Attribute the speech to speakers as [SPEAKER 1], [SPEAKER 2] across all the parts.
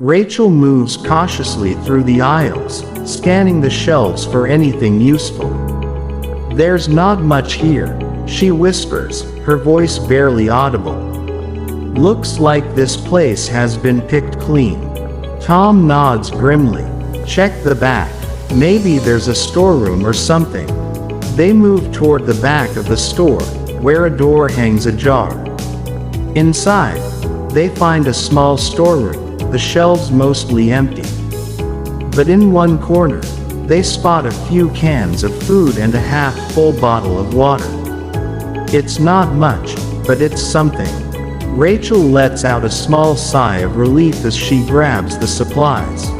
[SPEAKER 1] Rachel moves cautiously through the aisles, scanning the shelves for anything useful. "There's not much here," she whispers, her voice barely audible. "Looks like this place has been picked clean." Tom nods grimly. "Check the back. Maybe there's a storeroom or something." They move toward the back of the store, where a door hangs ajar. Inside, they find a small storeroom, the shelves mostly empty. But in one corner, they spot a few cans of food and a half-full bottle of water. It's not much, but it's something. Rachel lets out a small sigh of relief as she grabs the supplies.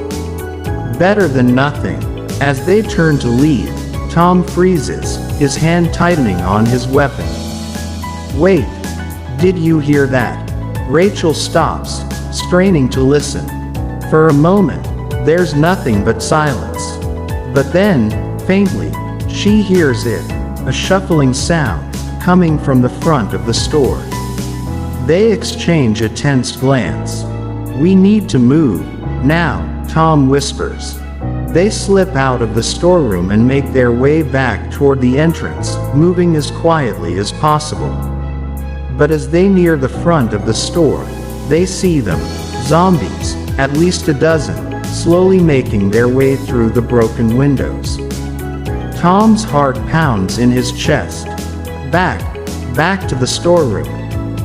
[SPEAKER 1] Better than nothing. As they turn to leave, Tom freezes, his hand tightening on his weapon. "Wait, did you hear that?" Rachel stops, straining to listen. For a moment, there's nothing but silence. But then, faintly, she hears it, a shuffling sound, coming from the front of the store. They exchange a tense glance. "We need to move, now," Tom whispers. They slip out of the storeroom and make their way back toward the entrance, moving as quietly as possible. But as they near the front of the store, they see them, zombies, at least a dozen, slowly making their way through the broken windows. Tom's heart pounds in his chest. Back to the storeroom,"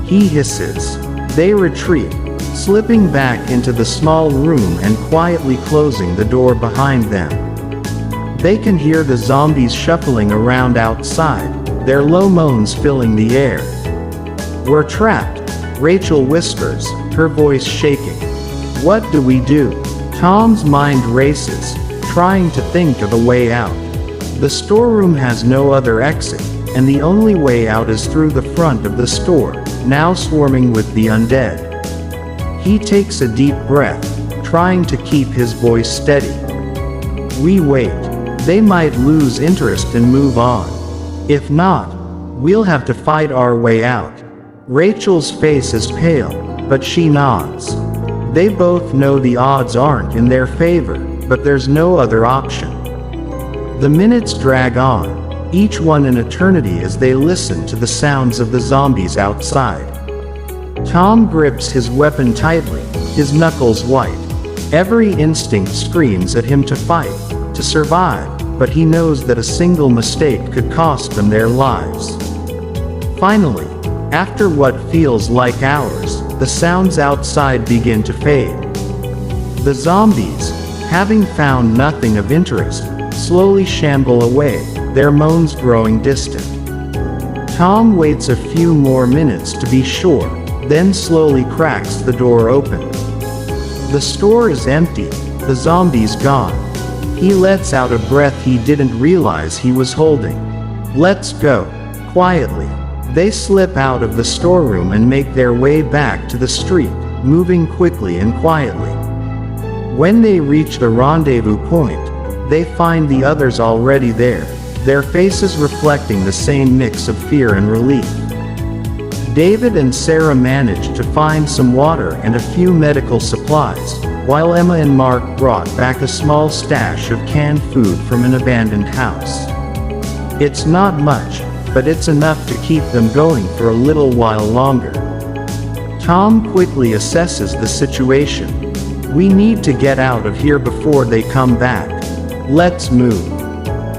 [SPEAKER 1] he hisses. They retreat, slipping back into the small room and quietly closing the door behind them. They can hear the zombies shuffling around outside, their low moans filling the air. "We're trapped," Rachel whispers, her voice shaking. "What do we do?" Tom's mind races, trying to think of a way out. The storeroom has no other exit, and the only way out is through the front of the store, now swarming with the undead. He takes a deep breath, trying to keep his voice steady. "We wait. They might lose interest and move on. If not, we'll have to fight our way out." Rachel's face is pale, but she nods. They both know the odds aren't in their favor, but there's no other option. The minutes drag on, each one an eternity as they listen to the sounds of the zombies outside. Tom grips his weapon tightly, his knuckles white. Every instinct screams at him to fight, to survive, but he knows that a single mistake could cost them their lives. Finally, after what feels like hours, the sounds outside begin to fade. The zombies, having found nothing of interest, slowly shamble away, their moans growing distant. Tom waits a few more minutes to be sure, then slowly cracks the door open. The store is empty, the zombies gone. He lets out a breath he didn't realize he was holding. "Let's go." Quietly, they slip out of the storeroom and make their way back to the street, moving quickly and quietly. When they reach the rendezvous point, they find the others already there, their faces reflecting the same mix of fear and relief. David and Sarah managed to find some water and a few medical supplies, while Emma and Mark brought back a small stash of canned food from an abandoned house. It's not much, but it's enough to keep them going for a little while longer. Tom quickly assesses the situation. "We need to get out of here before they come back. Let's move."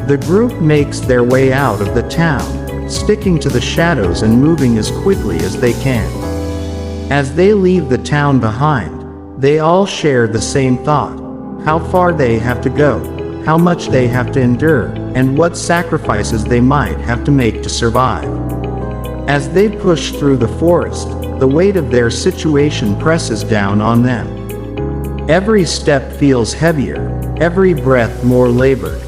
[SPEAKER 1] The group makes their way out of the town, sticking to the shadows and moving as quickly as they can. As they leave the town behind, they all share the same thought: how far they have to go, how much they have to endure, and what sacrifices they might have to make to survive. As they push through the forest, the weight of their situation presses down on them. Every step feels heavier, every breath more labored.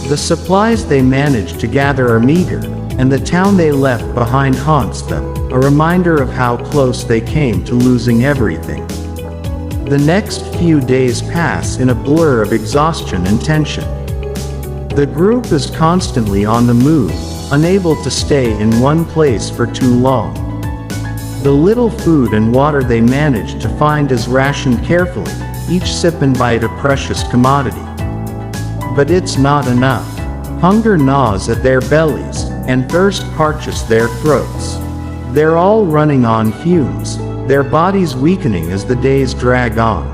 [SPEAKER 1] The supplies they manage to gather are meager, and the town they left behind haunts them, a reminder of how close they came to losing everything. The next few days pass in a blur of exhaustion and tension. The group is constantly on the move, unable to stay in one place for too long. The little food and water they manage to find is rationed carefully, each sip and bite a precious commodity. But it's not enough. Hunger gnaws at their bellies, and thirst parches their throats. They're all running on fumes, their bodies weakening as the days drag on.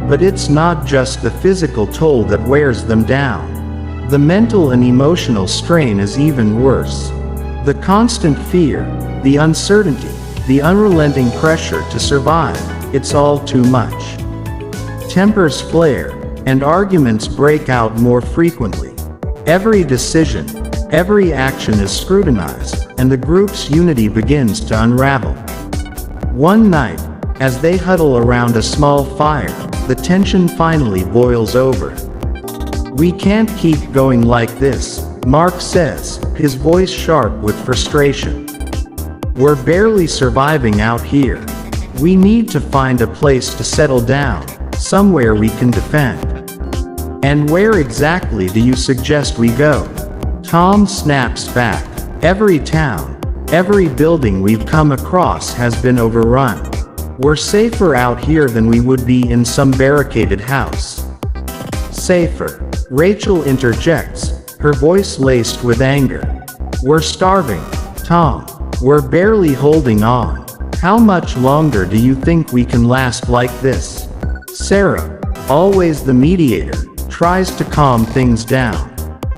[SPEAKER 1] But it's not just the physical toll that wears them down. The mental and emotional strain is even worse. The constant fear, the uncertainty, the unrelenting pressure to survive, it's all too much. Tempers flare, and arguments break out more frequently. Every decision, every action is scrutinized, and the group's unity begins to unravel. One night, as they huddle around a small fire, the tension finally boils over. "We can't keep going like this," Mark says, his voice sharp with frustration. "We're barely surviving out here. We need to find a place to settle down, somewhere we can defend." "And where exactly do you suggest we go?" Tom snaps back. "Every town, every building we've come across has been overrun. We're safer out here than we would be in some barricaded house." "Safer," Rachel interjects, her voice laced with anger. "We're starving, Tom. We're barely holding on. How much longer do you think we can last like this?" Sarah, always the mediator, tries to calm things down.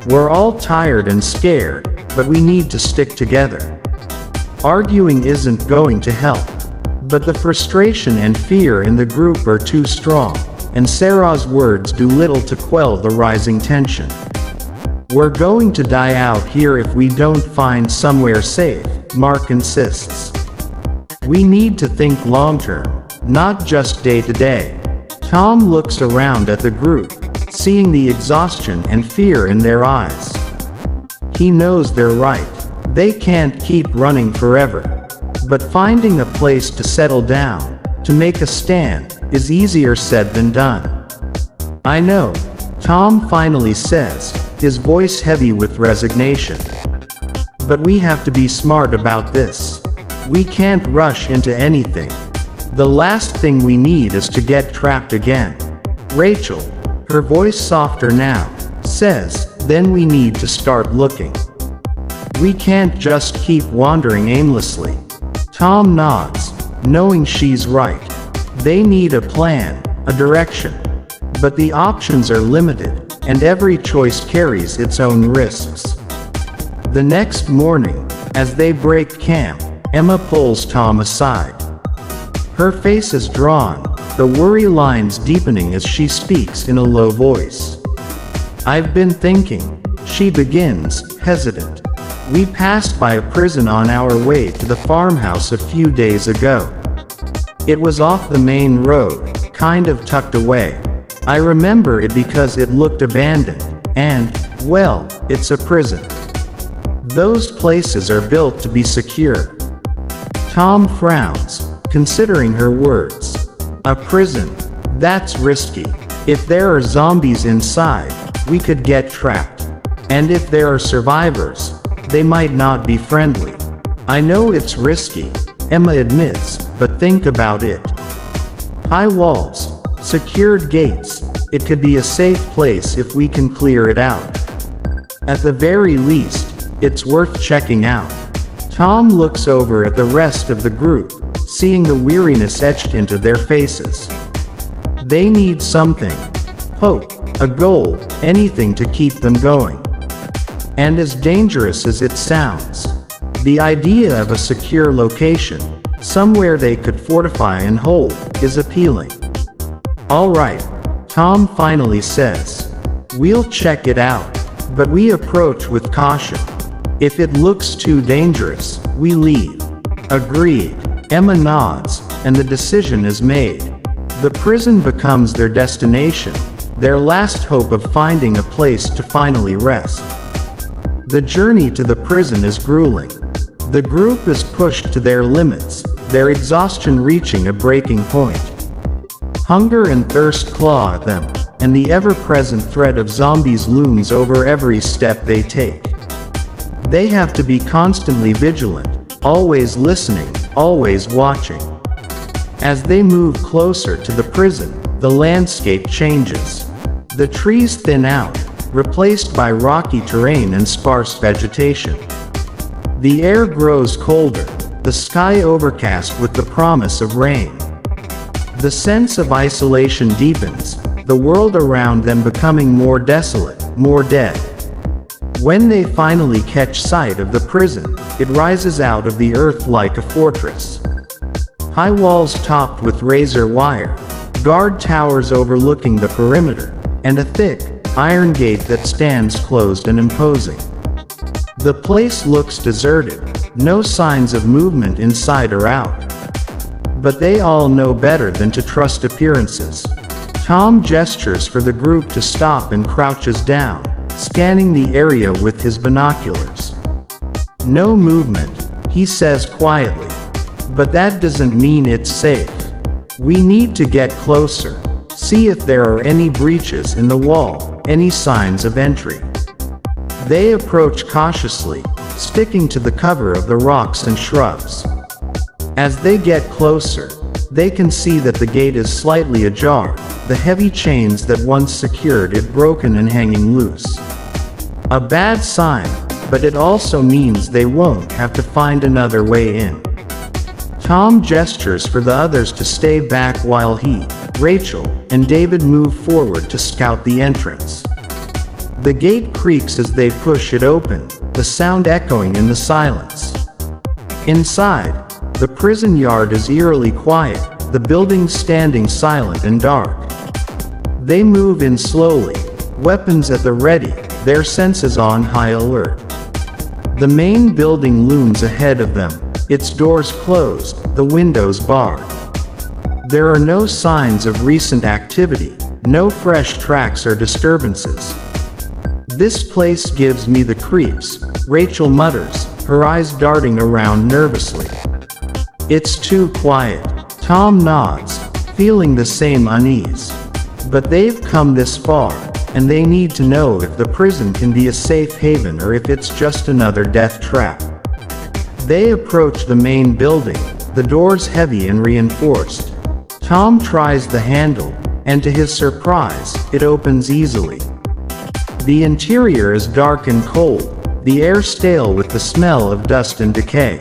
[SPEAKER 1] "We're all tired and scared, but we need to stick together. Arguing isn't going to help." But the frustration and fear in the group are too strong, and Sarah's words do little to quell the rising tension. "We're going to die out here if we don't find somewhere safe," Mark insists. "We need to think long-term, not just day-to-day." Tom looks around at the group, seeing the exhaustion and fear in their eyes. He knows they're right. They can't keep running forever. But finding a place to settle down, to make a stand, is easier said than done. "I know," Tom finally says, his voice heavy with resignation. "But we have to be smart about this. We can't rush into anything. The last thing we need is to get trapped again." Rachel, her voice softer now, says, "Then we need to start looking. We can't just keep wandering aimlessly." Tom nods, knowing she's right. They need a plan, a direction. But the options are limited, and every choice carries its own risks. The next morning, as they break camp, Emma pulls Tom aside. Her face is drawn, the worry lines deepening as she speaks in a low voice. "I've been thinking," she begins, hesitant. "We passed by a prison on our way to the farmhouse a few days ago. It was off the main road, kind of tucked away. I remember it because it looked abandoned, and, well, it's a prison. Those places are built to be secure." Tom frowns, considering her words. "A prison? That's risky. If there are zombies inside, we could get trapped. And if there are survivors, they might not be friendly." "I know it's risky," Emma admits, "but think about it. High walls, secured gates, it could be a safe place if we can clear it out. At the very least, it's worth checking out." Tom looks over at the rest of the group, seeing the weariness etched into their faces. They need something. Hope, a goal, anything to keep them going. And as dangerous as it sounds, the idea of a secure location, somewhere they could fortify and hold, is appealing. "All right," Tom finally says. "We'll check it out, but we approach with caution. If it looks too dangerous, we leave." "Agreed," Emma nods, and the decision is made. The prison becomes their destination, their last hope of finding a place to finally rest. The journey to the prison is grueling. The group is pushed to their limits, their exhaustion reaching a breaking point. Hunger and thirst claw at them, and the ever-present threat of zombies looms over every step they take. They have to be constantly vigilant, always listening, always watching. As they move closer to the prison, the landscape changes. The trees thin out, replaced by rocky terrain and sparse vegetation. The air grows colder, the sky overcast with the promise of rain. The sense of isolation deepens, the world around them becoming more desolate, more dead. When they finally catch sight of the prison, it rises out of the earth like a fortress. High walls topped with razor wire, guard towers overlooking the perimeter, and a thick, iron gate that stands closed and imposing. The place looks deserted, no signs of movement inside or out. But they all know better than to trust appearances. Tom gestures for the group to stop and crouches down, scanning the area with his binoculars. No movement, he says quietly. But that doesn't mean it's safe. We need to get closer, see if there are any breaches in the wall, any signs of entry. They approach cautiously, sticking to the cover of the rocks and shrubs. As they get closer, they can see that the gate is slightly ajar, the heavy chains that once secured it broken and hanging loose. A bad sign, but it also means they won't have to find another way in. Tom gestures for the others to stay back while he, Rachel, and David move forward to scout the entrance. The gate creaks as they push it open, the sound echoing in the silence. Inside, the prison yard is eerily quiet, the building standing silent and dark. They move in slowly, weapons at the ready, their senses on high alert. The main building looms ahead of them, its doors closed, the windows barred. There are no signs of recent activity, no fresh tracks or disturbances. This place gives me the creeps, Rachel mutters, her eyes darting around nervously. It's too quiet. Tom nods, feeling the same unease. But they've come this far, and they need to know if the prison can be a safe haven or if it's just another death trap. They approach the main building, the doors heavy and reinforced. Tom tries the handle, and to his surprise, it opens easily. The interior is dark and cold, the air stale with the smell of dust and decay.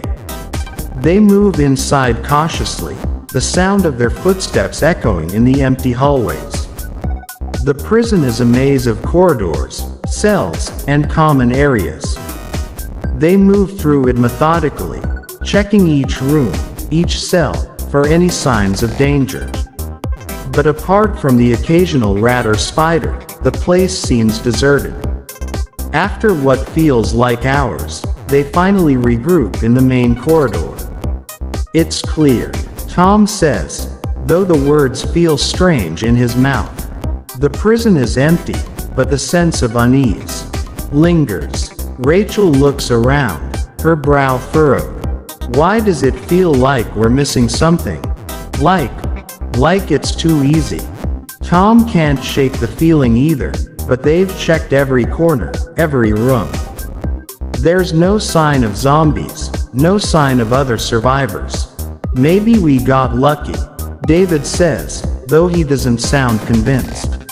[SPEAKER 1] They move inside cautiously, the sound of their footsteps echoing in the empty hallways. The prison is a maze of corridors, cells, and common areas. They move through it methodically, checking each room, each cell, for any signs of danger. But apart from the occasional rat or spider, the place seems deserted. After what feels like hours, they finally regroup in the main corridor. It's clear, Tom says, though the words feel strange in his mouth. The prison is empty, but the sense of unease lingers. Rachel looks around, her brow furrowed. Why does it feel like we're missing something? Like it's too easy. Tom can't shake the feeling either, but they've checked every corner, every room. There's no sign of zombies, no sign of other survivors. Maybe we got lucky, David says, though he doesn't sound convinced.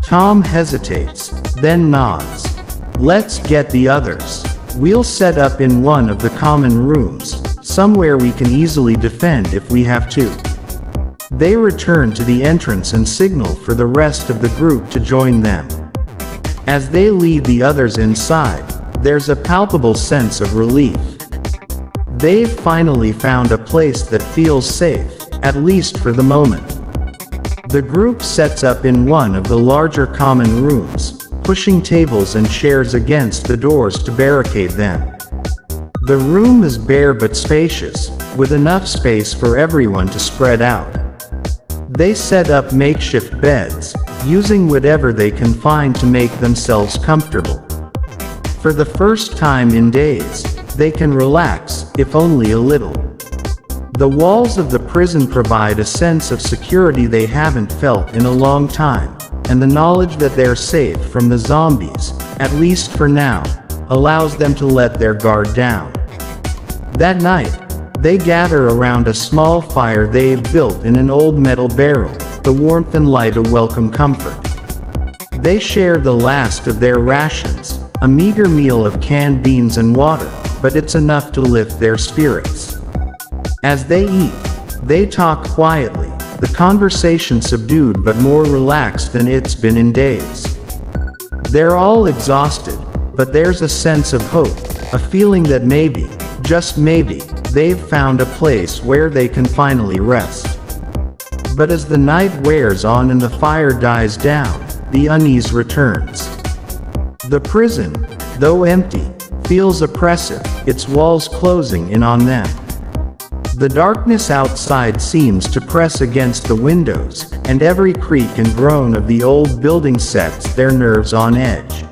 [SPEAKER 1] Tom hesitates, then nods. Let's get the others. We'll set up in one of the common rooms, somewhere we can easily defend if we have to. They return to the entrance and signal for the rest of the group to join them. As they lead the others inside, there's a palpable sense of relief. They've finally found a place that feels safe, at least for the moment. The group sets up in one of the larger common rooms, pushing tables and chairs against the doors to barricade them. The room is bare but spacious, with enough space for everyone to spread out. They set up makeshift beds, using whatever they can find to make themselves comfortable. For the first time in days, they can relax, if only a little. The walls of the prison provide a sense of security they haven't felt in a long time, and the knowledge that they're safe from the zombies, at least for now, allows them to let their guard down. That night, they gather around a small fire they've built in an old metal barrel, the warmth and light a welcome comfort. They share the last of their rations, a meager meal of canned beans and water, but it's enough to lift their spirits. As they eat, they talk quietly, the conversation subdued but more relaxed than it's been in days. They're all exhausted, but there's a sense of hope, a feeling that maybe, just maybe, they've found a place where they can finally rest. But as the night wears on and the fire dies down, the unease returns. The prison, though empty, feels oppressive, its walls closing in on them. The darkness outside seems to press against the windows, and every creak and groan of the old building sets their nerves on edge.